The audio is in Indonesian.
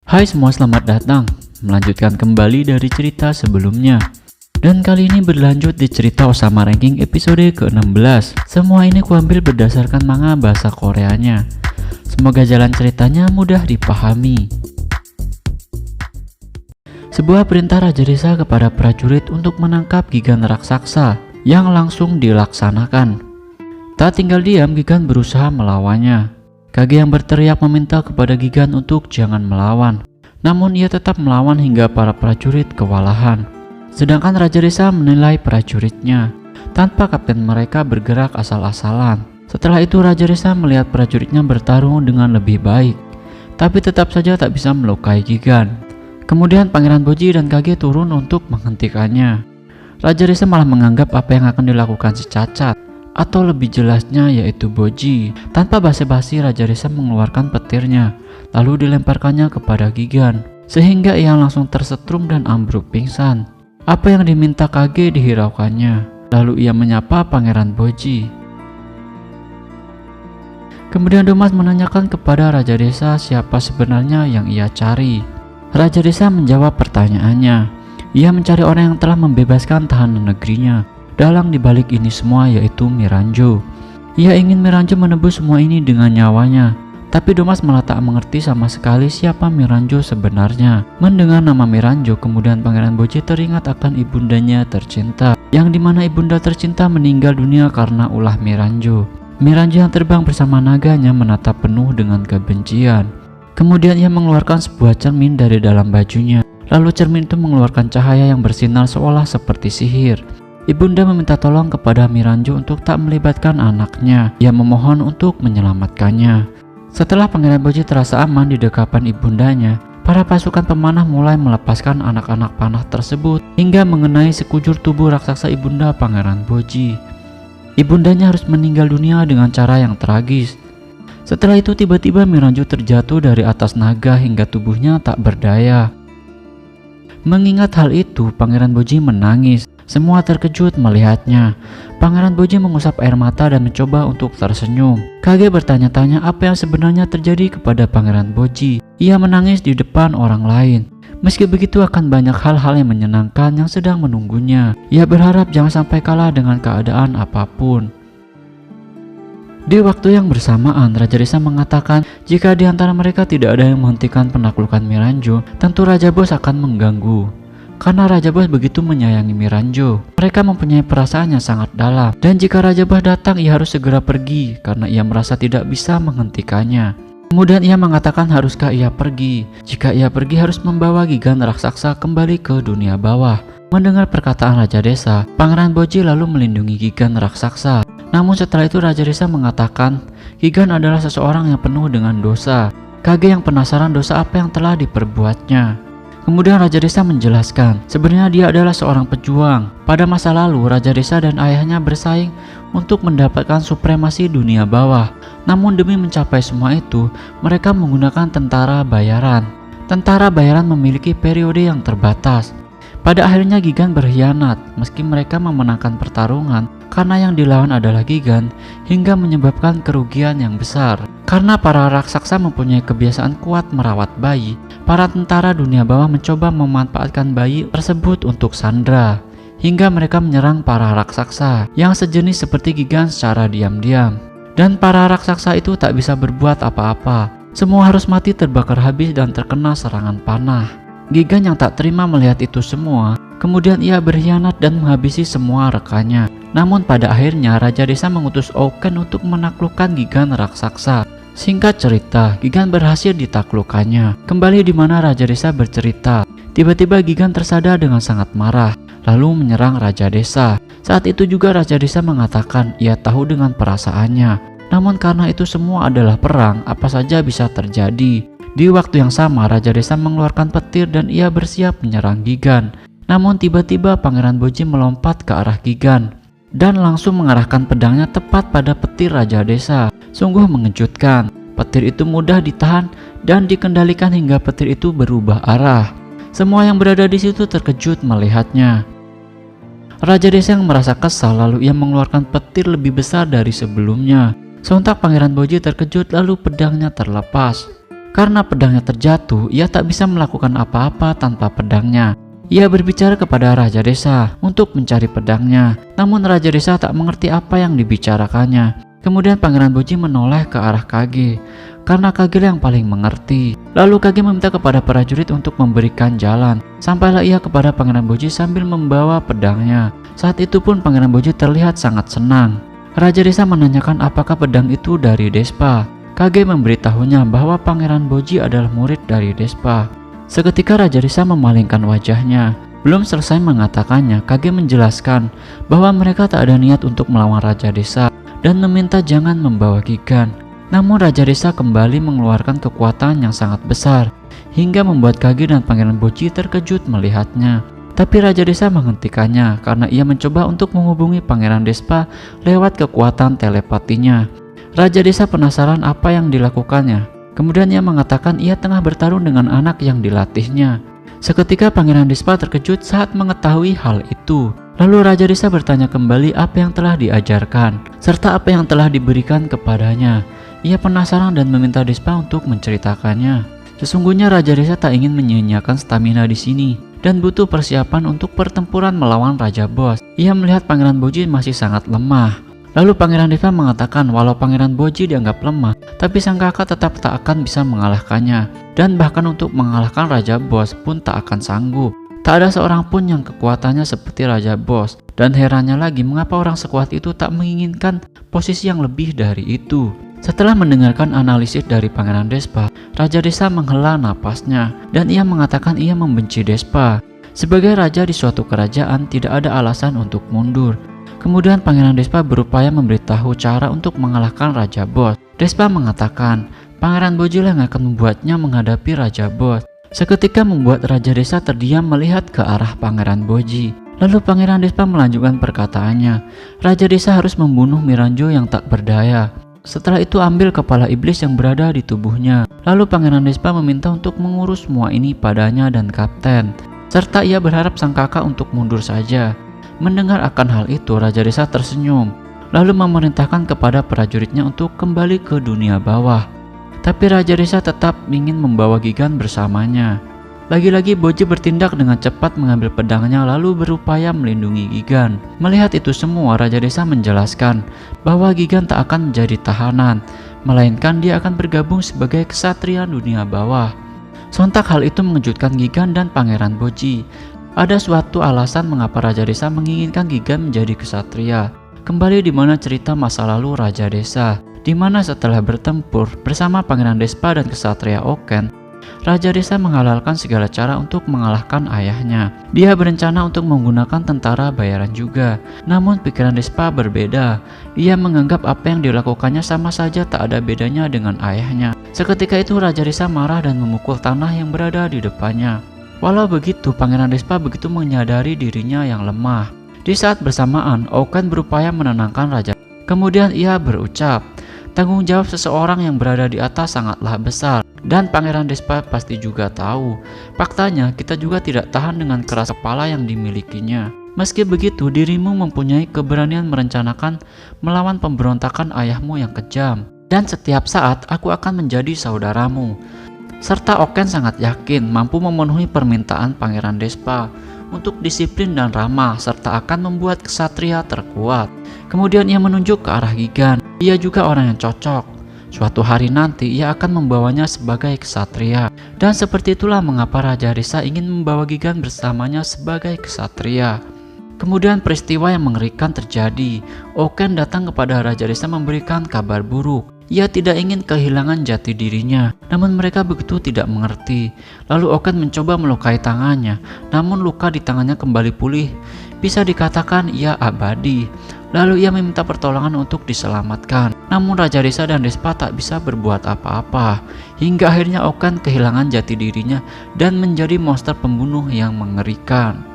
Hai semua, selamat datang. Melanjutkan kembali dari cerita sebelumnya. Dan kali ini berlanjut di cerita Osama Ranking episode ke-16. Semua ini kuambil berdasarkan manga bahasa Koreanya. Semoga jalan ceritanya mudah dipahami. Sebuah perintah Raja Desa kepada prajurit untuk menangkap Gigan raksasa yang langsung dilaksanakan. Tak tinggal diam, Gigan berusaha melawannya. Kage yang berteriak meminta kepada Gigan untuk jangan melawan. Namun ia tetap melawan hingga para prajurit kewalahan. Sedangkan Raja Desa menilai prajuritnya. Tanpa kapten mereka bergerak asal-asalan. Setelah itu Raja Desa melihat prajuritnya bertarung dengan lebih baik. Tapi tetap saja tak bisa melukai Gigan. Kemudian Pangeran Boji dan Kage turun untuk menghentikannya. Raja Desa malah menganggap apa yang akan dilakukan si Cacat, atau lebih jelasnya yaitu Boji. Tanpa basa-basi Raja Desa mengeluarkan petirnya, lalu dilemparkannya kepada Gigan, sehingga ia langsung tersetrum dan ambruk pingsan. Apa yang diminta Kage dihiraukannya, lalu ia menyapa Pangeran Boji. Kemudian Domas menanyakan kepada Raja Desa siapa sebenarnya yang ia cari. Raja Desa menjawab pertanyaannya. Ia mencari orang yang telah membebaskan tahanan negerinya. Dalang dibalik ini semua yaitu Miranjo. Ia ingin Miranjo menebus semua ini dengan nyawanya. Tapi Domas malah tak mengerti sama sekali siapa Miranjo sebenarnya. Mendengar nama Miranjo, kemudian Pangeran Boji teringat akan ibundanya tercinta, yang dimana ibunda tercinta meninggal dunia karena ulah Miranjo. Miranjo yang terbang bersama naganya menatap penuh dengan kebencian. Kemudian ia mengeluarkan sebuah cermin dari dalam bajunya. Lalu cermin itu mengeluarkan cahaya yang bersinar seolah seperti sihir. Ibunda meminta tolong kepada Miranjo untuk tak melibatkan anaknya. Ia memohon untuk menyelamatkannya. Setelah Pangeran Boji terasa aman di dekapan ibundanya, para pasukan pemanah mulai melepaskan anak-anak panah tersebut hingga mengenai sekujur tubuh raksasa ibunda Pangeran Boji. Ibundanya harus meninggal dunia dengan cara yang tragis. Setelah itu tiba-tiba Miranjo terjatuh dari atas naga hingga tubuhnya tak berdaya. Mengingat hal itu, Pangeran Boji menangis. Semua terkejut melihatnya. Pangeran Boji mengusap air mata dan mencoba untuk tersenyum. Kage bertanya-tanya apa yang sebenarnya terjadi kepada Pangeran Boji. Ia menangis di depan orang lain. Meski begitu akan banyak hal-hal yang menyenangkan yang sedang menunggunya. Ia berharap jangan sampai kalah dengan keadaan apapun. Di waktu yang bersamaan, Raja Desa mengatakan jika di antara mereka tidak ada yang menghentikan penaklukan Miranjo, tentu Raja Bos akan mengganggu. Karena Raja Bos begitu menyayangi Miranjo, mereka mempunyai perasaan yang sangat dalam. Dan jika Raja Bos datang, ia harus segera pergi karena ia merasa tidak bisa menghentikannya. Kemudian ia mengatakan haruskah ia pergi. Jika ia pergi harus membawa Gigan raksasa kembali ke dunia bawah. Mendengar perkataan Raja Desa, Pangeran Boji lalu melindungi Gigan raksasa. Namun setelah itu Raja Desa mengatakan Gigan adalah seseorang yang penuh dengan dosa. Kage yang penasaran dosa apa yang telah diperbuatnya. Kemudian Raja Desa menjelaskan sebenarnya dia adalah seorang pejuang. Pada masa lalu Raja Desa dan ayahnya bersaing untuk mendapatkan supremasi dunia bawah. Namun demi mencapai semua itu mereka menggunakan tentara bayaran. Tentara bayaran memiliki periode yang terbatas. Pada akhirnya Gigan berkhianat meski mereka memenangkan pertarungan karena yang dilawan adalah Gigan hingga menyebabkan kerugian yang besar. Karena para raksasa mempunyai kebiasaan kuat merawat bayi, para tentara dunia bawah mencoba memanfaatkan bayi tersebut untuk sandra hingga mereka menyerang para raksasa yang sejenis seperti Gigan secara diam-diam. Dan para raksasa itu tak bisa berbuat apa-apa. Semua harus mati terbakar habis dan terkena serangan panah. Gigan yang tak terima melihat itu semua, kemudian ia berkhianat dan menghabisi semua rekannya. Namun pada akhirnya Raja Desa mengutus Ouken untuk menaklukkan Gigan raksasa. Singkat cerita, Gigan berhasil ditaklukkannya. Kembali di mana Raja Desa bercerita, tiba-tiba Gigan tersadar dengan sangat marah, lalu menyerang Raja Desa. Saat itu juga Raja Desa mengatakan ia tahu dengan perasaannya. Namun karena itu semua adalah perang, apa saja bisa terjadi. Di waktu yang sama, Raja Desa mengeluarkan petir dan ia bersiap menyerang Gigan. Namun tiba-tiba Pangeran Boji melompat ke arah Gigan dan langsung mengarahkan pedangnya tepat pada petir Raja Desa. Sungguh mengejutkan. Petir itu mudah ditahan dan dikendalikan hingga petir itu berubah arah. Semua yang berada di situ terkejut melihatnya. Raja Desa yang merasa kesal lalu ia mengeluarkan petir lebih besar dari sebelumnya. Sontak Pangeran Boji terkejut lalu pedangnya terlepas. Karena pedangnya terjatuh, ia tak bisa melakukan apa-apa tanpa pedangnya. Ia berbicara kepada Raja Desa untuk mencari pedangnya, namun Raja Desa tak mengerti apa yang dibicarakannya. Kemudian Pangeran Boji menoleh ke arah Kage, karena Kage yang paling mengerti. Lalu Kage meminta kepada prajurit untuk memberikan jalan. Sampailah ia kepada Pangeran Boji sambil membawa pedangnya. Saat itu pun Pangeran Boji terlihat sangat senang. Raja Desa menanyakan apakah pedang itu dari Despa. Kage memberitahunya bahwa Pangeran Boji adalah murid dari Despa. Seketika Raja Desa memalingkan wajahnya. Belum selesai mengatakannya, Kage menjelaskan bahwa mereka tak ada niat untuk melawan Raja Desa dan meminta jangan membawa Gigan. Namun Raja Desa kembali mengeluarkan kekuatan yang sangat besar hingga membuat Kage dan Pangeran Boji terkejut melihatnya. Tapi Raja Desa menghentikannya karena ia mencoba untuk menghubungi Pangeran Despa lewat kekuatan telepatinya. Raja Desa penasaran apa yang dilakukannya. Kemudian ia mengatakan ia tengah bertarung dengan anak yang dilatihnya. Seketika Pangeran Despa terkejut saat mengetahui hal itu. Lalu Raja Desa bertanya kembali apa yang telah diajarkan, serta apa yang telah diberikan kepadanya. Ia penasaran dan meminta Despa untuk menceritakannya. Sesungguhnya Raja Desa tak ingin menyia-nyiakan stamina di sini dan butuh persiapan untuk pertempuran melawan Raja Bos. Ia melihat Pangeran Boji masih sangat lemah. Lalu Pangeran Despa mengatakan walau Pangeran Boji dianggap lemah, tapi sang kakak tetap tak akan bisa mengalahkannya, dan bahkan untuk mengalahkan Raja Bos pun tak akan sanggup. Tak ada seorang pun yang kekuatannya seperti Raja Bos, dan herannya lagi mengapa orang sekuat itu tak menginginkan posisi yang lebih dari itu. Setelah mendengarkan analisis dari Pangeran Despa, Raja Desa menghela napasnya, dan ia mengatakan ia membenci Despa. Sebagai raja di suatu kerajaan, tidak ada alasan untuk mundur. Kemudian Pangeran Despa berupaya memberitahu cara untuk mengalahkan Raja Bos. Despa mengatakan Pangeran Boji yang akan membuatnya menghadapi Raja Bos. Seketika membuat Raja Desa terdiam melihat ke arah Pangeran Boji. Lalu Pangeran Despa melanjutkan perkataannya. Raja Desa harus membunuh Miranjo yang tak berdaya. Setelah itu ambil kepala iblis yang berada di tubuhnya. Lalu Pangeran Despa meminta untuk mengurus semua ini padanya dan kapten, serta ia berharap sang kakak untuk mundur saja. Mendengar akan hal itu, Raja Desa tersenyum, lalu memerintahkan kepada prajuritnya untuk kembali ke dunia bawah. Tapi Raja Desa tetap ingin membawa Gigan bersamanya. Lagi-lagi Boji bertindak dengan cepat mengambil pedangnya lalu berupaya melindungi Gigan. Melihat itu semua, Raja Desa menjelaskan bahwa Gigan tak akan menjadi tahanan, melainkan dia akan bergabung sebagai kesatria dunia bawah. Sontak hal itu mengejutkan Gigan dan Pangeran Boji. Ada suatu alasan mengapa Raja Desa menginginkan Gigan menjadi kesatria. Kembali di mana cerita masa lalu Raja Desa, di mana setelah bertempur bersama Pangeran Despa dan kesatria Oken, Raja Desa menghalalkan segala cara untuk mengalahkan ayahnya. Dia berencana untuk menggunakan tentara bayaran juga. Namun pikiran Despa berbeda. Ia menganggap apa yang dilakukannya sama saja tak ada bedanya dengan ayahnya. Seketika itu Raja Desa marah dan memukul tanah yang berada di depannya. Walau begitu, Pangeran Despa begitu menyadari dirinya yang lemah. Di saat bersamaan, Oken berupaya menenangkan Raja. Kemudian ia berucap, tanggung jawab seseorang yang berada di atas sangatlah besar. Dan Pangeran Despa pasti juga tahu. Faktanya, kita juga tidak tahan dengan keras kepala yang dimilikinya. Meski begitu, dirimu mempunyai keberanian merencanakan melawan pemberontakan ayahmu yang kejam. Dan setiap saat, aku akan menjadi saudaramu. Serta Oken sangat yakin mampu memenuhi permintaan Pangeran Despa untuk disiplin dan ramah serta akan membuat kesatria terkuat. Kemudian ia menunjuk ke arah Gigan. Ia juga orang yang cocok. Suatu hari nanti ia akan membawanya sebagai kesatria. Dan seperti itulah mengapa Raja Desa ingin membawa Gigan bersamanya sebagai kesatria. Kemudian peristiwa yang mengerikan terjadi. Oken datang kepada Raja Desa memberikan kabar buruk. Ia tidak ingin kehilangan jati dirinya, namun mereka begitu tidak mengerti. Lalu Oken mencoba melukai tangannya, namun luka di tangannya kembali pulih. Bisa dikatakan ia abadi. Lalu ia meminta pertolongan untuk diselamatkan. Namun Raja Desa dan Despa tak bisa berbuat apa-apa. Hingga akhirnya Oken kehilangan jati dirinya dan menjadi monster pembunuh yang mengerikan.